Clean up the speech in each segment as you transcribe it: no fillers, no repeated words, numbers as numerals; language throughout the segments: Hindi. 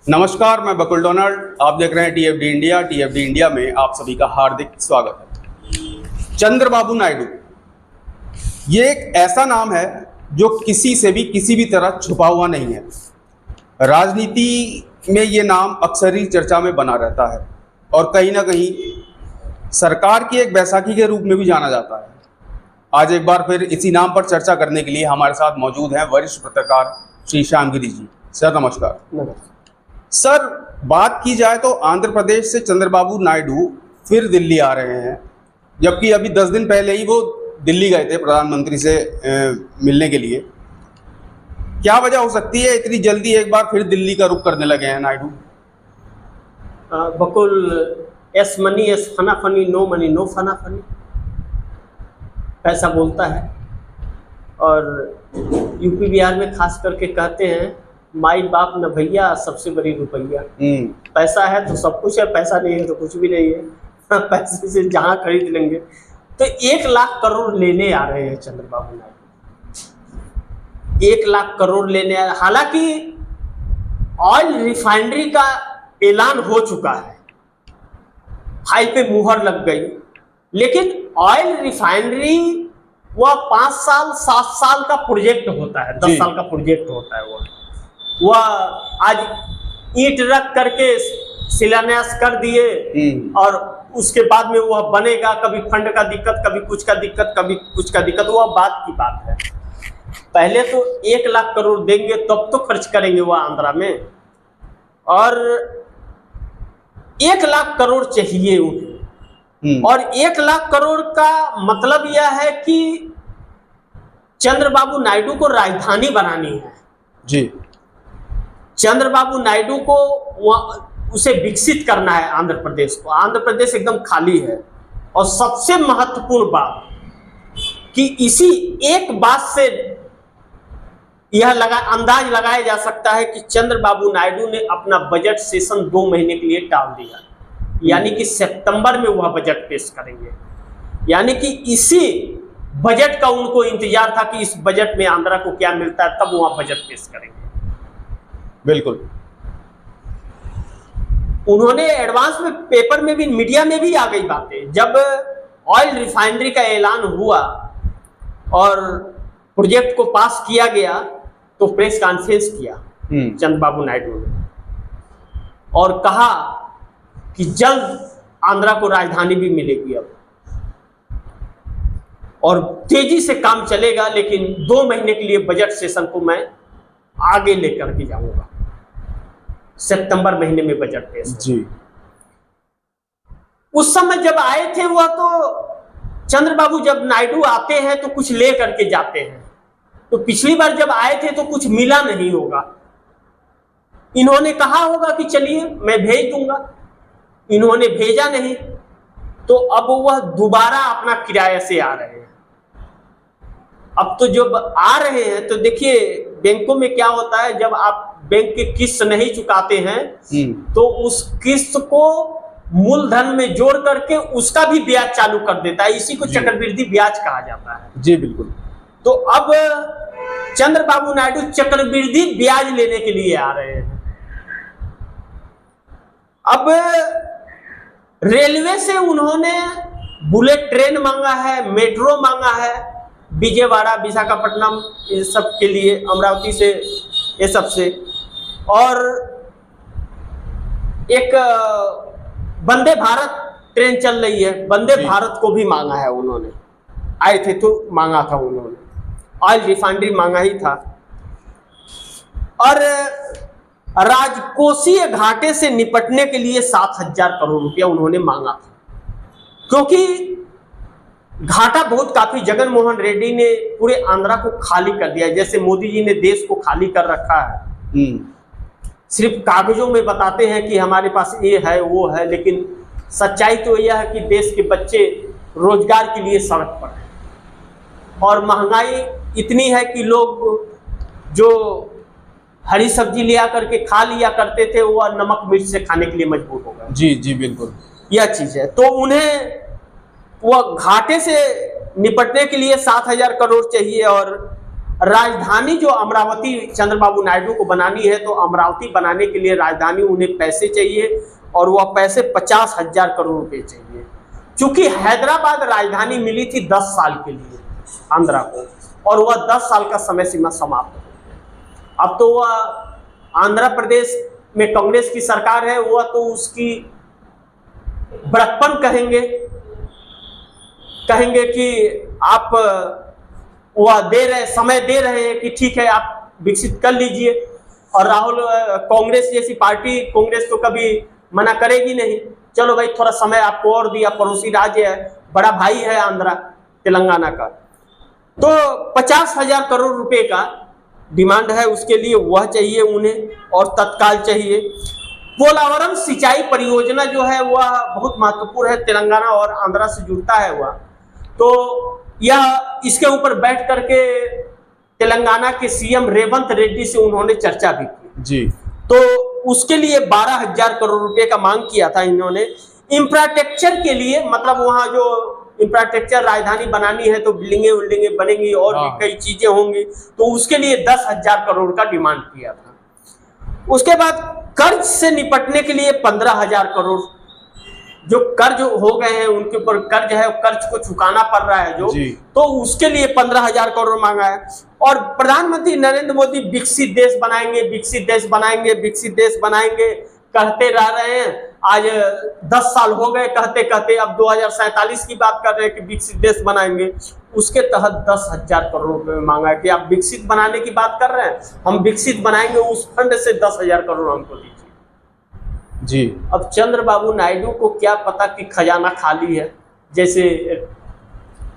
नमस्कार, मैं बकुल डोनाल्ड। आप देख रहे हैं टीएफडी इंडिया। टीएफडी इंडिया में आप सभी का हार्दिक स्वागत है। चंद्रबाबू नायडू ये एक ऐसा नाम है जो किसी से भी किसी भी तरह छुपा हुआ नहीं है। राजनीति में ये नाम अक्सर ही चर्चा में बना रहता है और कहीं ना कहीं सरकार की एक बैसाखी के रूप में भी जाना जाता है। आज एक बार फिर इसी नाम पर चर्चा करने के लिए हमारे साथ मौजूद हैं वरिष्ठ पत्रकार श्री श्यामगिरी जी। सर नमस्कार। सर, बात की जाए तो आंध्र प्रदेश से चंद्रबाबू नायडू फिर दिल्ली आ रहे हैं, जबकि अभी 10 दिन पहले ही वो दिल्ली गए थे प्रधानमंत्री से मिलने के लिए। क्या वजह हो सकती है इतनी जल्दी एक बार फिर दिल्ली का रुख करने लगे हैं नायडू? बकुल, एस मनी एस फना फनी, नो मनी नो फना फनी ऐसा बोलता है। और यूपी बिहार में खास करके कहते हैं माई बाप न भैया सबसे बड़ी रुपैया। पैसा है तो सब कुछ है, पैसा नहीं है तो कुछ भी नहीं है। पैसे से जहां खरीद लेंगे। तो 1 लाख करोड़ लेने आ रहे हैं चंद्रबाबू नायडू। 1 लाख करोड़ लेने आ रहे। हालांकि ऑयल रिफाइनरी का ऐलान हो चुका है, फाइल पे मुहर लग गई, लेकिन ऑयल रिफाइनरी वह 5 साल 7 साल का प्रोजेक्ट होता है, 10 साल का प्रोजेक्ट होता है। वह आज ईंट रख करके शिलान्यास कर दिए और उसके बाद में वह बनेगा। कभी फंड का दिक्कत, कभी कुछ का दिक्कत, कभी कुछ का दिक्कत, वह बात की बात है। पहले तो 1 लाख करोड़ देंगे तब तो खर्च करेंगे वह आंध्रा में, और 1 लाख करोड़ चाहिए उन्हें। और 1 लाख करोड़ का मतलब यह है कि चंद्रबाबू नायडू को राजधानी बनानी है जी। चंद्रबाबू नायडू को उसे विकसित करना है आंध्र प्रदेश को। आंध्र प्रदेश एकदम खाली है। और सबसे महत्वपूर्ण बात कि इसी एक बात से यह अंदाज लगाया जा सकता है कि चंद्रबाबू नायडू ने अपना बजट सेशन 2 महीने के लिए टाल दिया, यानी कि सितंबर में वह बजट पेश करेंगे। यानी कि इसी बजट का उनको इंतजार था कि इस बजट में आंध्रा को क्या मिलता है, तब वह बजट पेश करेंगे। बिल्कुल। उन्होंने एडवांस में पेपर में भी, मीडिया में भी आ गई बातें। जब ऑयल रिफाइनरी का ऐलान हुआ और प्रोजेक्ट को पास किया गया तो प्रेस कॉन्फ्रेंस किया चंद्रबाबू नायडू ने और कहा कि जल्द आंध्रा को राजधानी भी मिलेगी अब, और तेजी से काम चलेगा, लेकिन 2 महीने के लिए बजट सेशन को मैं आगे लेकर के जाऊंगा। सितंबर महीने में बजट पेश जी। उस समय जब आए थे वह, तो चंद्रबाबू जब नायडू आते हैं तो कुछ ले करके जाते हैं। तो पिछली बार जब आए थे तो कुछ मिला नहीं होगा, इन्होंने कहा होगा कि चलिए मैं भेज दूंगा, इन्होंने भेजा नहीं। तो अब वह दोबारा अपना किराए से आ रहे हैं। अब तो जब आ रहे हैं तो देखिए बैंकों में क्या होता है, जब आप बैंक के किस्त नहीं चुकाते हैं तो उस किस्त को मूलधन में जोड़ करके उसका भी ब्याज चालू कर देता है। इसी को चक्रवृद्धि ब्याज कहा जाता है। जी बिल्कुल। तो अब चंद्रबाबू नायडू चक्रवृद्धि ब्याज लेने के लिए आ रहे हैं। अब रेलवे से उन्होंने बुलेट ट्रेन मांगा है, मेट्रो मांगा है, विजयवाड़ा, विशाखापट्टनम, ये सब के लिए, अमरावती से, ये सब से, और एक वंदे भारत ट्रेन चल रही है, वंदे भारत को भी मांगा है उन्होंने। आए थे तो मांगा था उन्होंने, ऑयल रिफाइनरी मांगा ही था। और राजकोषीय घाटे से निपटने के लिए 7,000 करोड़ रुपया उन्होंने मांगा था, क्योंकि घाटा बहुत काफी। जगन मोहन रेड्डी ने पूरे आंध्रा को खाली कर दिया, जैसे मोदी जी ने देश को खाली कर रखा है। सिर्फ कागजों में बताते हैं कि हमारे पास ये है वो है, लेकिन सच्चाई तो यह है कि देश के बच्चे रोजगार के लिए सड़क पर हैं और महंगाई इतनी है कि लोग जो हरी सब्जी लिया करके खा लिया करते थे वो नमक मिर्च से खाने के लिए मजबूर हो गए। जी जी बिल्कुल, यह चीज है। तो उन्हें वह घाटे से निपटने के लिए 7,000 करोड़ चाहिए और राजधानी जो अमरावती चंद्रबाबू नायडू को बनानी है, तो अमरावती बनाने के लिए राजधानी उन्हें पैसे चाहिए और वह पैसे 50,000 करोड़ रुपए चाहिए। क्योंकि हैदराबाद राजधानी मिली थी 10 साल के लिए आंध्रा को, और वह 10 साल का समय सीमा समाप्त हो गया। अब तो वह आंध्र प्रदेश में कांग्रेस की सरकार है, वह तो उसकी बड़प्पन कहेंगे कि आप वह समय दे रहे हैं कि ठीक है आप विकसित कर लीजिए। और राहुल, कांग्रेस जैसी पार्टी, कांग्रेस तो कभी मना करेगी नहीं, चलो भाई थोड़ा समय आपको और दिया, पड़ोसी राज्य है, बड़ा भाई है आंध्रा तेलंगाना का, तो 50,000 करोड़ रुपए का डिमांड है उसके लिए, वह चाहिए उन्हें और तत्काल चाहिए। पोलावरम सिंचाई परियोजना जो है वह बहुत महत्वपूर्ण है, तेलंगाना और आंध्रा से जुड़ता है वह, तो यह इसके ऊपर बैठ करके तेलंगाना के सीएम रेवंत रेड्डी से उन्होंने चर्चा भी की जी। तो उसके लिए 12,000 करोड़ रुपए का मांग किया था इन्होंने। इंफ्रास्ट्रक्चर के लिए, मतलब वहां जो इंफ्रास्ट्रक्चर राजधानी बनानी है तो बिल्डिंगे बनेंगी और भी कई चीजें होंगी, तो उसके लिए 10,000 करोड़ का डिमांड किया था। उसके बाद कर्ज से निपटने के लिए 15,000 करोड़, जो कर्ज हो गए हैं उनके ऊपर कर्ज है, कर्ज को चुकाना पड़ रहा है जो, तो उसके लिए 15,000 करोड़ मांगा है। और प्रधानमंत्री नरेंद्र मोदी विकसित देश बनाएंगे, विकसित देश बनाएंगे, विकसित देश बनाएंगे कहते रह रहे हैं। आज 10 साल हो गए कहते कहते, अब 2047 की बात कर रहे हैं कि विकसित देश बनाएंगे। उसके तहत 10,000 करोड़ रुपए में मांगा है कि आप विकसित बनाने की बात कर रहे हैं, हम विकसित बनाएंगे, उस फंड से 10,000 करोड़ हमको दीजिए जी। अब चंद्रबाबू नायडू को क्या पता कि खजाना खाली है, जैसे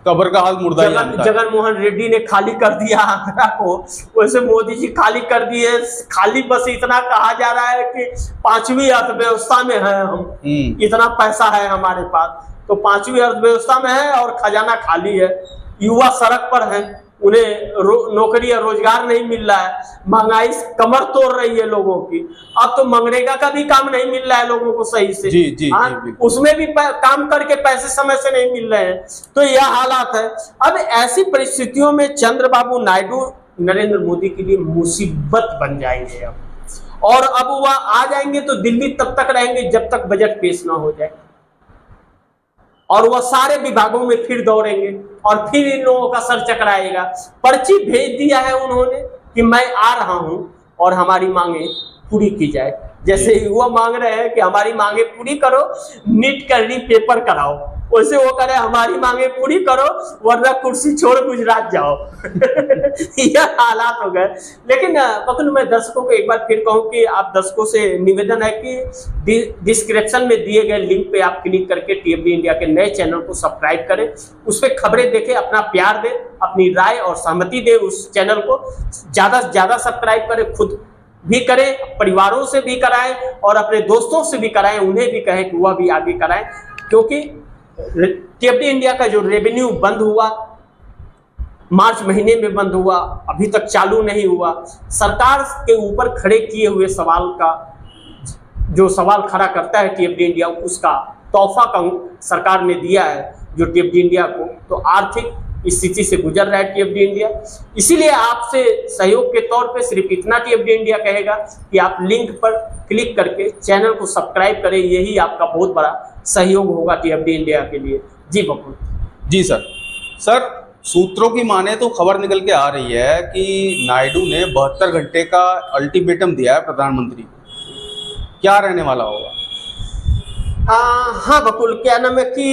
कब्र का हाल मुर्दा जगन मोहन रेड्डी ने खाली कर दिया आंध्रा को, वैसे मोदी जी खाली कर दिए। खाली बस इतना कहा जा रहा है कि 5वीं अर्थव्यवस्था में है हम, इतना पैसा है हमारे पास, तो 5वीं अर्थव्यवस्था में है और खजाना खाली है। युवा सड़क पर है, उन्हें नौकरी या रोजगार नहीं मिल रहा है, महंगाई कमर तोड़ रही है लोगों की। अब तो मनरेगा का भी काम नहीं मिल रहा है लोगों को सही से, जी, उसमें भी काम करके पैसे समय से नहीं मिल रहे हैं, तो यह हालात है। अब ऐसी परिस्थितियों में चंद्रबाबू नायडू नरेंद्र मोदी के लिए मुसीबत बन जाएंगे अब, और अब वह आ जाएंगे तो दिल्ली तब तक रहेंगे जब तक बजट पेश ना हो जाए, और वह सारे विभागों में फिर दौड़ेंगे और फिर इन लोगों का सर चकराएगा। पर्ची भेज दिया है उन्होंने कि मैं आ रहा हूं और हमारी मांगे पूरी की जाए। जैसे युवा मांग रहे हैं कि हमारी मांगे पूरी करो, नीट का री-पेपर कराओ, वैसे वो कह रहे हमारी मांगे पूरी करो वरना कुर्सी छोड़ गुजरात जाओ। यह हालात हो गए। लेकिन पकड़, मैं दर्शकों को एक बार फिर कहूं कि आप दर्शकों से निवेदन है कि डिस्क्रिप्शन में दिए गए लिंक पे आप क्लिक करके टीएफडी इंडिया के नए चैनल को सब्सक्राइब करें, उस पर खबरें देखें, अपना प्यार दें, अपनी राय और सहमति दें उस चैनल को, ज्यादा से ज्यादा सब्सक्राइब करें, खुद भी करें, परिवारों से भी कराएं और अपने दोस्तों से भी कराएं, उन्हें भी कहें कि वह भी आगे कराएं। क्योंकि टीएफडी इंडिया का जो रेवेन्यू बंद हुआ, मार्च महीने में बंद हुआ, अभी तक चालू नहीं हुआ, सरकार के ऊपर खड़े किए हुए सवाल का जो सवाल खड़ा करता है टीएफडी इंडिया, उसका तोहफा का सरकार ने दिया है जो टीएफडी इंडिया को, तो आर्थिक स्थिति से गुजर रहा है टीएफडी इंडिया। इसीलिए आपसे सहयोग के तौर पे सिर्फ इतना टीएफडी इंडिया कहेगा कि आप लिंक पर क्लिक करके चैनल को सब्सक्राइब करें, यही आपका बहुत बड़ा सहयोग होगा टीएफडी इंडिया के लिए। जी बकुल। जी सर, सूत्रों की माने तो खबर निकल के आ रही है कि नायडू ने 72 घंटे का अल्टीमेटम दिया है प्रधानमंत्री को, क्या रहने वाला होगा? हाँ बकुल, क्या नाम है कि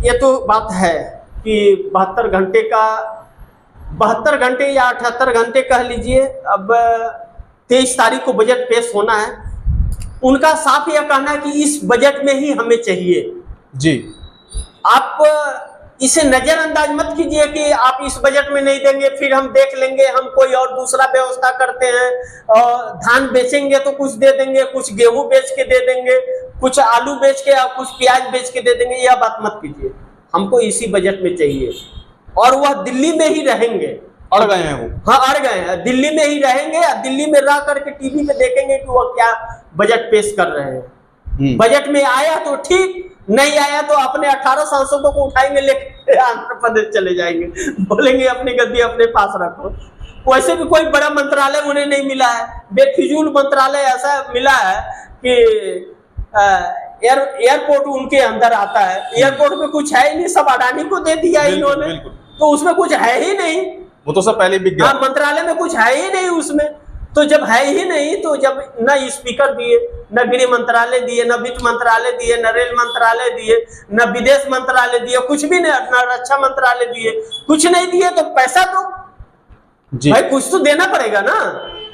ये तो बात है कि 72 घंटे या 78 घंटे कह लीजिए, अब 23 तारीख को बजट पेश होना है। उनका साफ यह कहना है कि इस बजट में ही हमें चाहिए। जी, आप इसे नजरअंदाज मत कीजिए कि आप इस बजट में नहीं देंगे फिर हम देख लेंगे, हम कोई और दूसरा व्यवस्था करते हैं, और धान बेचेंगे तो कुछ दे देंगे, कुछ गेहूं बेच के दे देंगे, कुछ आलू बेच के या कुछ प्याज बेच के दे देंगे, यह बात मत कीजिए। हमको इसी बजट में चाहिए, और वह दिल्ली में ही रहेंगे। अड़ गए हैं वो, हाँ अड़ गए हैं, दिल्ली में ही रहेंगे, दिल्ली में रह करके टीवी पे देखेंगे कि वह क्या बजट पेश कर रहे हैं। बजट में आया तो ठीक, नहीं आया तो अपने 18 सांसदों को उठाएंगे, लेके आंध्र प्रदेश चले जाएंगे, बोलेंगे अपनी गद्दी अपने पास रखो। वैसे भी कोई बड़ा मंत्रालय उन्हें नहीं मिला है, बेफिजूल मंत्रालय ऐसा मिला है कि एयरपोर्ट उनके अंदर आता है, एयरपोर्ट में कुछ है ही नहीं, सब अडानी को दे दिया इन्होंने, तो उसमें कुछ है ही नहीं, वो तो सब पहले बिक गया। मंत्रालय में कुछ है ही नहीं उसमें, तो जब है ही नहीं तो जब न स्पीकर दिए, न गृह मंत्रालय दिए, न वित्त मंत्रालय दिए, न रेल मंत्रालय दिए, न विदेश मंत्रालय दिए, कुछ भी नहीं, न रक्षा मंत्रालय दिए, कुछ नहीं दिए, तो पैसा तो भाई कुछ तो देना पड़ेगा ना।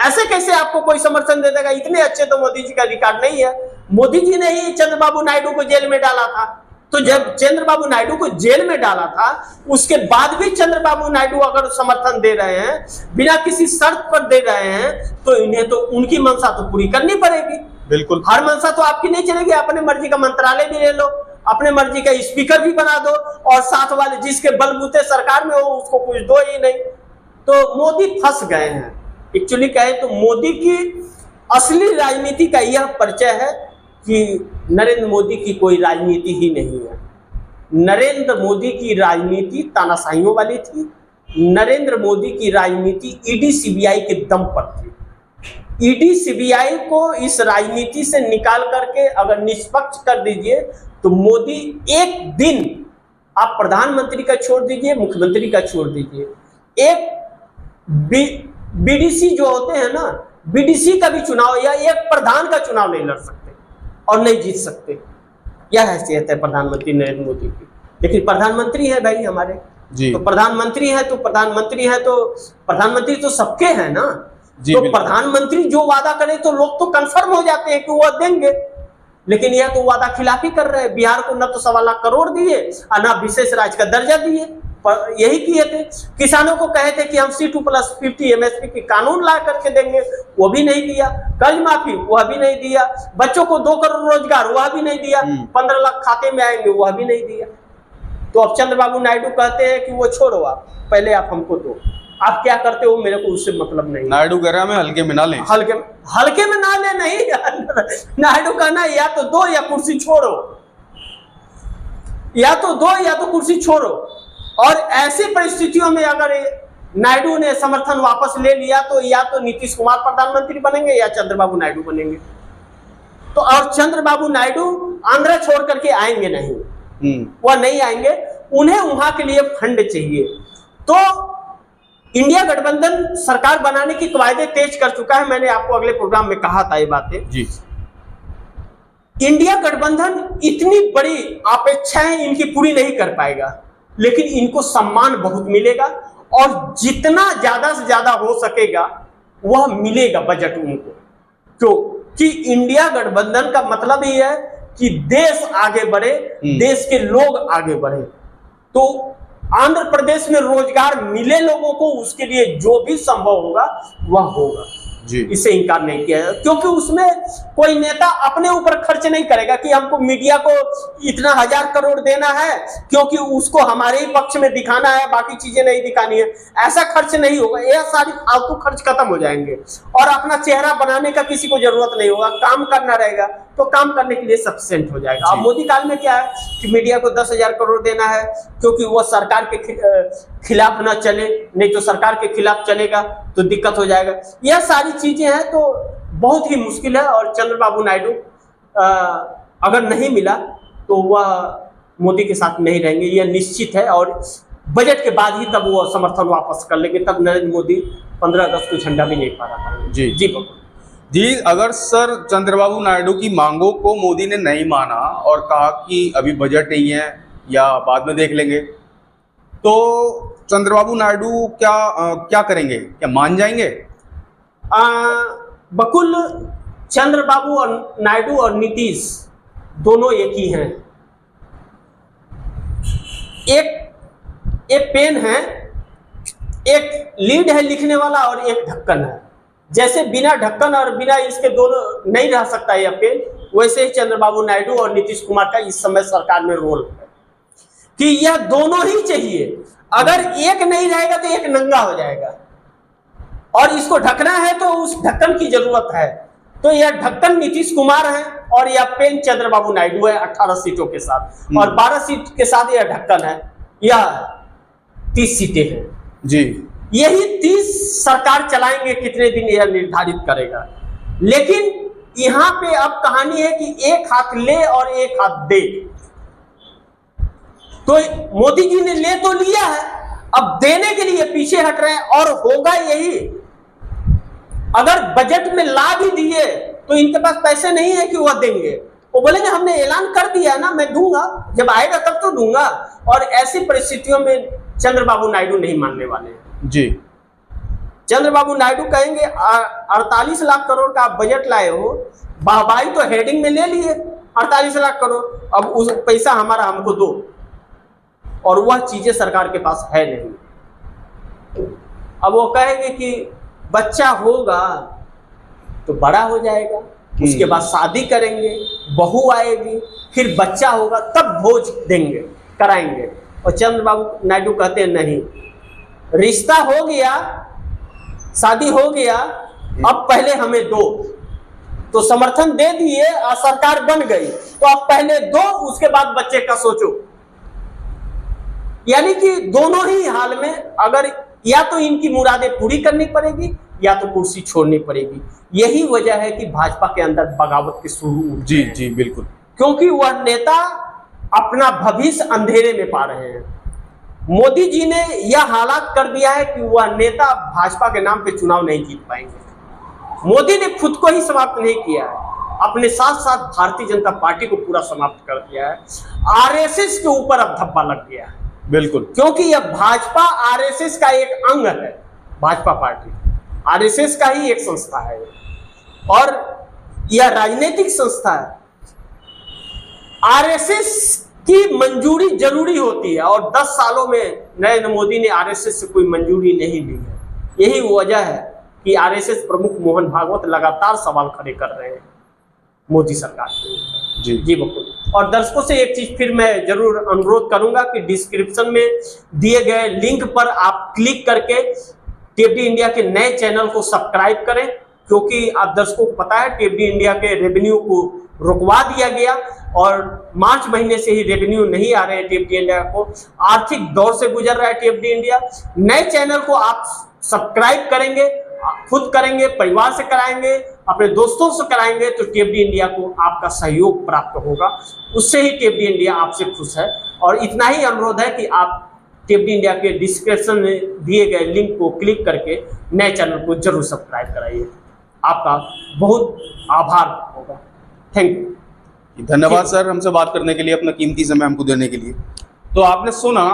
ऐसे कैसे आपको कोई समर्थन दे देगा? इतने अच्छे तो मोदी जी का रिकॉर्ड नहीं है। मोदी जी ने ही चंद्रबाबू नायडू को जेल में डाला था, तो जब चंद्रबाबू नायडू को जेल में डाला था उसके बाद भी चंद्रबाबू नायडू अगर समर्थन दे रहे हैं, बिना किसी शर्त पर दे रहे हैं, तो इन्हें तो उनकी मंशा तो पूरी करनी पड़ेगी। बिल्कुल, हर मंशा तो आपकी नहीं चलेगी। अपने मर्जी का मंत्रालय भी ले लो, अपने मर्जी का स्पीकर भी बना दो, और साथ वाले जिसके बलबूते सरकार में हो उसको कुछ दो ही नहीं। तो मोदी फंस गए हैं। एक्चुअली कहे तो मोदी की असली राजनीति का यह परिचय है कि नरेंद्र मोदी की कोई राजनीति ही नहीं है। नरेंद्र मोदी की राजनीति तानाशाहियों वाली थी। नरेंद्र मोदी की राजनीति ईडी सीबीआई के दम पर थी। ईडी सीबीआई को इस राजनीति से निकाल करके अगर निष्पक्ष कर दीजिए तो मोदी एक दिन, आप प्रधानमंत्री का छोड़ दीजिए, मुख्यमंत्री का छोड़ दीजिए, एक बीडीसी जो होते हैं ना, बीडीसी का भी चुनाव या एक प्रधान का चुनाव नहीं लड़ सकते और नहीं जीत सकते। यह हैसियत है प्रधानमंत्री नरेंद्र मोदी की। लेकिन प्रधानमंत्री है भाई हमारे जी। तो प्रधानमंत्री है तो प्रधानमंत्री तो सबके हैं ना जी। तो प्रधानमंत्री जो वादा करे तो लोग तो कंफर्म हो जाते हैं कि वो देंगे, लेकिन यह तो वादा खिलाफी कर रहे हैं। बिहार को न तो 1.25 लाख करोड़ दिए और न विशेष राज्य का दर्जा दिए, यही किए थे। किसानों को कहे थे कि हम C2+50 MSP की कानून ला करके देंगे, वो भी नहीं दिया। कर्ज माफी वह भी नहीं दिया। बच्चों को 2 करोड़ रोजगार वह भी नहीं दिया। 15 लाख खाते में आएंगे वह भी नहीं दिया। तो अब चंद्रबाबू नायडू कहते हैं कि वो छोड़ो, आप पहले आप हमको दो। आप क्या करते हो मेरे को उससे मतलब नहीं। नायडू कह रहा है हल्के में ना लें, हल्के में ना ले नहीं। नायडू कहना या तो दो या कुर्सी छोड़ो, या तो दो या तो कुर्सी छोड़ो। और ऐसी परिस्थितियों में अगर नायडू ने समर्थन वापस ले लिया तो या तो नीतीश कुमार प्रधानमंत्री बनेंगे या चंद्रबाबू नायडू बनेंगे। तो और चंद्रबाबू नायडू आंध्र छोड़ करके आएंगे नहीं, वह नहीं आएंगे। उन्हें वहां के लिए फंड चाहिए। तो इंडिया गठबंधन सरकार बनाने की कवायदे तेज कर चुका है। मैंने आपको अगले प्रोग्राम में कहा था ये बातें जी। इंडिया गठबंधन इतनी बड़ी अपेक्षाएं इनकी पूरी नहीं कर पाएगा, लेकिन इनको सम्मान बहुत मिलेगा और जितना ज्यादा से ज्यादा हो सकेगा वह मिलेगा बजट उनको। क्योंकि इंडिया गठबंधन का मतलब ही है कि देश आगे बढ़े, देश के लोग आगे बढ़े। तो आंध्र प्रदेश में रोजगार मिले लोगों को, उसके लिए जो भी संभव होगा वह होगा जी। इससे इनकार नहीं किया है, क्योंकि उसमें कोई नेता अपने ऊपर खर्च नहीं करेगा कि हमको मीडिया को इतना 1000 करोड़ देना है क्योंकि उसको हमारे ही पक्ष में दिखाना है, बाकी चीजें नहीं दिखानी है। ऐसा खर्च नहीं होगा। यह सारी फालतू खर्च खत्म हो जाएंगे और अपना चेहरा बनाने का किसी को जरूरत नहीं होगा। काम करना रहेगा तो काम करने के लिए सफिशिएंट हो जाएगा। अब मोदी काल में क्या है कि मीडिया को 10,000 करोड़ देना है क्योंकि वह सरकार के खिलाफ ना चले, नहीं तो सरकार के खिलाफ चलेगा तो दिक्कत हो जाएगा। यह सारी चीजें हैं तो बहुत ही मुश्किल है। और चंद्रबाबू नायडू अगर नहीं मिला तो वह मोदी के साथ नहीं रहेंगे, यह निश्चित है। और बजट के बाद ही तब वो समर्थन वापस कर लेंगे। तब नरेंद्र मोदी 15 अगस्त को झंडा भी नहीं फहरा पाएंगे जी जी जी। अगर सर चंद्रबाबू नायडू की मांगों को मोदी ने नहीं माना और कहा कि अभी बजट नहीं है या बाद में देख लेंगे, तो चंद्रबाबू नायडू क्या करेंगे? क्या मान जाएंगे? बकुल, चंद्रबाबू और नायडू और नीतीश दोनों एक ही हैं। एक पेन है, एक लीड है लिखने वाला और एक ढक्कन है। जैसे बिना ढक्कन और बिना इसके दोनों नहीं रह सकता यह पेन, वैसे ही चंद्रबाबू नायडू और नीतीश कुमार का इस समय सरकार में रोल है कि यह दोनों ही चाहिए। अगर एक नहीं रहेगा तो एक नंगा हो जाएगा और इसको ढकना है तो उस ढक्कन की जरूरत है। तो यह ढक्कन नीतीश कुमार है और यह पेन चंद्रबाबू नायडू है 18 सीटों के साथ, और 12 सीट के साथ यह ढक्कन है। यह 30 सीटें हैं जी। यही 30 सरकार चलाएंगे कितने दिन यह निर्धारित करेगा। लेकिन यहां पे अब कहानी है कि एक हाथ ले और एक हाथ दे। तो मोदी जी ने ले तो लिया है, अब देने के लिए पीछे हट रहे हैं। और होगा यही, अगर बजट में ला भी दिए तो इनके पास पैसे नहीं है कि वह देंगे। वो बोलेंगे हमने ऐलान कर दिया ना, मैं दूंगा, जब आएगा तब तो दूंगा। और ऐसी परिस्थितियों में चंद्रबाबू नायडू नहीं मानने वाले जी। चंद्रबाबू नायडू कहेंगे 48 लाख करोड़ का आप बजट लाए हो, वाहवाही तो हेडिंग में ले लिए 48 लाख करोड़, अब उस पैसा हमारा हमको दो। और वह चीजें सरकार के पास है नहीं। अब वो कहेंगे कि बच्चा होगा तो बड़ा हो जाएगा, उसके बाद शादी करेंगे, बहू आएगी, फिर बच्चा होगा, तब भोज देंगे, कराएंगे। और चंद्रबाबू नायडू कहते हैं नहीं, रिश्ता हो गया, शादी हो गया, अब पहले हमें दो। तो समर्थन दे दिए और सरकार बन गई, तो अब पहले दो, उसके बाद बच्चे का सोचो। यानी कि दोनों ही हाल में अगर या तो इनकी मुरादें पूरी करनी पड़ेगी या तो कुर्सी छोड़नी पड़ेगी। यही वजह है कि भाजपा के अंदर बगावत के शुरू। जी जी बिल्कुल, क्योंकि वह नेता अपना भविष्य अंधेरे में पा रहे हैं। मोदी जी ने यह हालात कर दिया है कि वह नेता भाजपा के नाम पे चुनाव नहीं जीत पाएंगे। मोदी ने खुद को ही समाप्त नहीं किया है, अपने साथ साथ भारतीय जनता पार्टी को पूरा समाप्त कर दिया है। आरएसएस के ऊपर अब धब्बा लग गया है। बिल्कुल, क्योंकि यह भाजपा आरएसएस का एक अंग है। भाजपा पार्टी आरएसएस का ही एक संस्था है और यह राजनीतिक संस्था है। आरएसएस की मंजूरी जरूरी होती है और 10 सालों में नरेंद्र मोदी ने आरएसएस से कोई मंजूरी नहीं ली है। यही वजह है कि आरएसएस प्रमुख मोहन भागवत लगातार सवाल खड़े कर रहे हैं मोदी सरकार के। जी बिल्कुल। और दर्शकों से एक चीज फिर मैं जरूर अनुरोध करूंगा कि डिस्क्रिप्शन में दिए गए लिंक पर आप क्लिक करके टीएफडी इंडिया के नए चैनल को सब्सक्राइब करें, क्योंकि आप दर्शकों को पता है टीएफडी इंडिया के रेवेन्यू को रुकवा दिया गया और मार्च महीने से ही रेवेन्यू नहीं आ रहे हैं। टीएफडी इंडिया को आर्थिक दौर से गुजर रहा है। टीएफडी इंडिया नए चैनल को आप सब्सक्राइब करेंगे, खुद करेंगे, परिवार से कराएंगे, अपने दोस्तों से कराएंगे, तो टीएफडी इंडिया को आपका सहयोग प्राप्त होगा। उससे ही टीएफडी इंडिया आपसे खुश है। और इतना ही अनुरोध है कि आप टीएफडी इंडिया के डिस्क्रिप्शन में दिए गए लिंक को क्लिक करके नए चैनल को जरूर सब्सक्राइब कराइए। आपका बहुत आभार होगा। Thank you. धन्यवाद सर, हमसे बात करने के लिए, अपना कीमती समय हमको देने के लिए। तो आपने सुना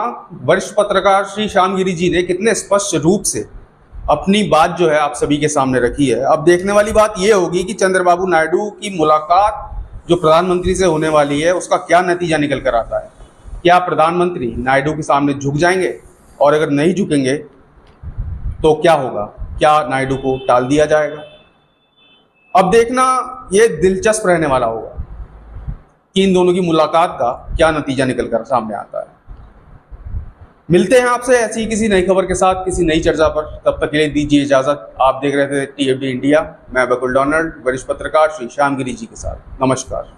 वरिष्ठ पत्रकार श्री श्यामगिरी जी ने कितने स्पष्ट रूप से अपनी बात जो है आप सभी के सामने रखी है। अब देखने वाली बात यह होगी कि चंद्रबाबू नायडू की मुलाकात जो प्रधानमंत्री से होने वाली है उसका क्या नतीजा निकल कर आता है। क्या प्रधानमंत्री नायडू के सामने झुक जाएंगे, और अगर नहीं झुकेंगे तो क्या होगा? क्या नायडू को टाल दिया जाएगा? अब देखना ये दिलचस्प रहने वाला होगा कि इन दोनों की मुलाकात का क्या नतीजा निकल कर सामने आता है। मिलते हैं आपसे ऐसी ही किसी नई खबर के साथ, किसी नई चर्चा पर। तब तक के लिए दीजिए इजाजत। आप देख रहे थे टीएफडी इंडिया, मैं बकुल डोनाल्ड, वरिष्ठ पत्रकार श्री श्यामगिरी जी के साथ। नमस्कार।